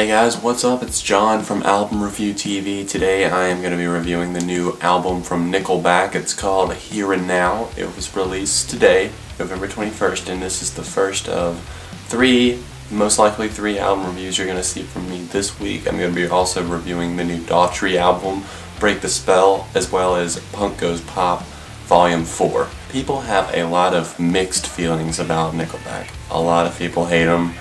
Hey guys, what's up? It's John from Album Review TV. Today I am going to be reviewing the new album from Nickelback. It's called Here and Now. It was released today, November 21st, and this is the first of most likely three album reviews you're going to see from me this week. I'm going to be also reviewing the new Daughtry album, Break the Spell, as well as Punk Goes Pop Volume 4. People have a lot of mixed feelings about Nickelback. A lot of people hate them.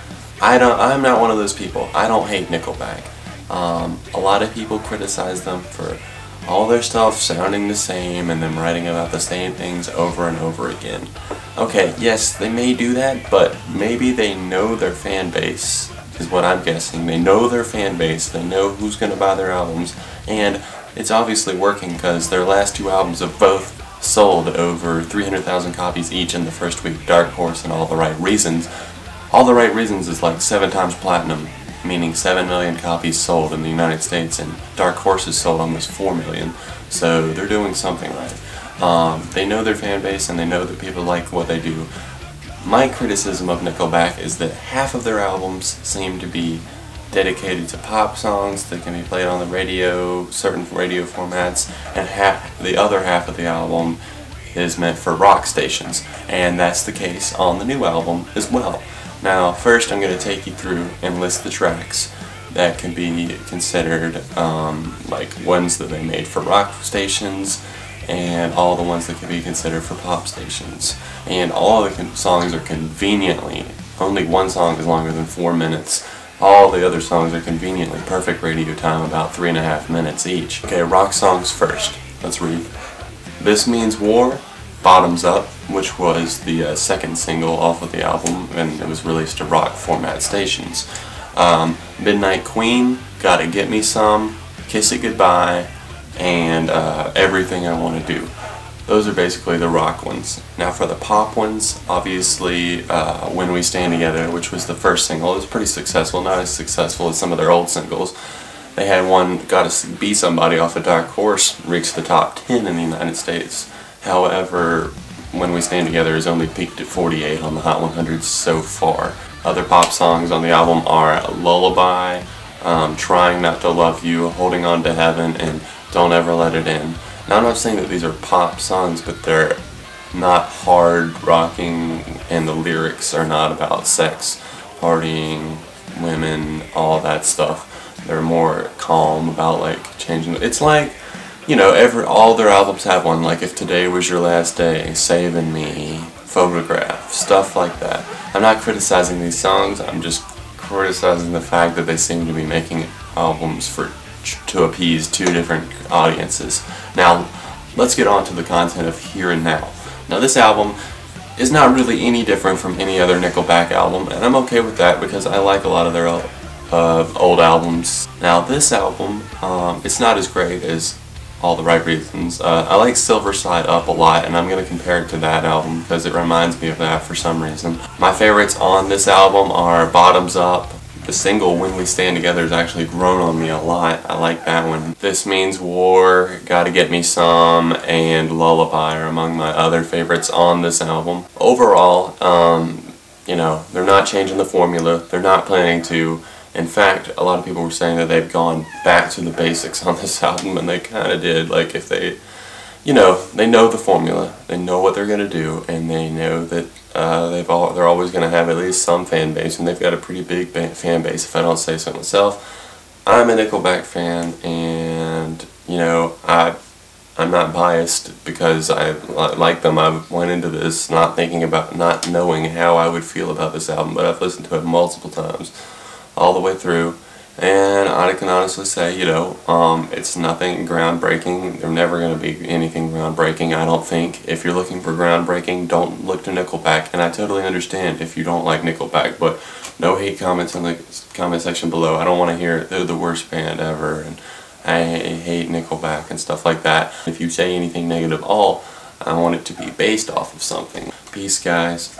I'm not one of those people. I don't hate Nickelback. A lot of people criticize them for all their stuff sounding the same and them writing about the same things over and over again. Okay, yes, they may do that, but maybe they know their fan base, is what I'm guessing. They know their fan base, they know who's going to buy their albums, and it's obviously working because their last two albums have both sold over 300,000 copies each in the first week. Dark Horse and All the Right Reasons. All the Right Reasons is like 7 times platinum, meaning 7 million copies sold in the United States, and Dark Horse has sold almost 4 million, so they're doing something right. They know their fan base and they know that people like what they do. My criticism of Nickelback is that half of their albums seem to be dedicated to pop songs that can be played on the radio, certain radio formats, and the other half of the album is meant for rock stations, and that's the case on the new album as well. Now, first I'm going to take you through and list the tracks that can be considered like ones that they made for rock stations, and all the ones that can be considered for pop stations. And all the songs are conveniently, only one song is longer than 4 minutes. All the other songs are conveniently perfect radio time, about 3.5 minutes each. Okay, rock songs first. Let's read. This Means War, Bottoms Up, which was the second single off of the album, and it was released to rock format stations. Midnight Queen, Gotta Get Me Some, Kiss It Goodbye, and Everything I Want to Do. Those are basically the rock ones. Now for the pop ones, obviously When We Stand Together, which was the first single, it was pretty successful, not as successful as some of their old singles. They had one, Gotta Be Somebody, off of Dark Horse, reached the top 10 in the United States. However, When We Stand Together has only peaked at 48 on the Hot 100 so far. Other pop songs on the album are Lullaby, Trying Not to Love You, Holding On to Heaven, and Don't Ever Let It In. Now, I'm not saying that these are pop songs, but they're not hard rocking, and the lyrics are not about sex, partying, women, all that stuff. They're more calm about like changing. It's like, you know, all their albums have one, like If Today Was Your Last Day, Saving Me, Photograph, stuff like that. I'm not criticizing these songs, I'm just criticizing the fact that they seem to be making albums to appease two different audiences. Now, let's get on to the content of Here and Now. Now, this album is not really any different from any other Nickelback album, and I'm okay with that because I like a lot of their old albums. Now, this album, it's not as great as All the Right Reasons. I like Silver Side Up a lot, and I'm going to compare it to that album because it reminds me of that for some reason. My favorites on this album are Bottoms Up. The single When We Stand Together has actually grown on me a lot. I like that one. This Means War, Gotta Get Me Some, and Lullaby are among my other favorites on this album. Overall, you know, they're not changing the formula. They're not planning to. In fact, a lot of people were saying that they've gone back to the basics on this album, and they kind of did. Like, if they, you know, they know the formula, they know what they're going to do, and they know that they're always going to have at least some fan base, and they've got a pretty big fan base, if I don't say so myself. I'm a Nickelback fan, and, you know, I'm not biased because I like them. I went into this not knowing how I would feel about this album, but I've listened to it multiple times, all the way through, and I can honestly say, you know, it's nothing groundbreaking. They're never going to be anything groundbreaking, I don't think. If you're looking for groundbreaking, don't look to Nickelback, and I totally understand if you don't like Nickelback, but no hate comments in the comment section below. I don't want to hear they're the worst band ever, and I hate Nickelback and stuff like that. If you say anything negative at all, I want it to be based off of something. Peace, guys.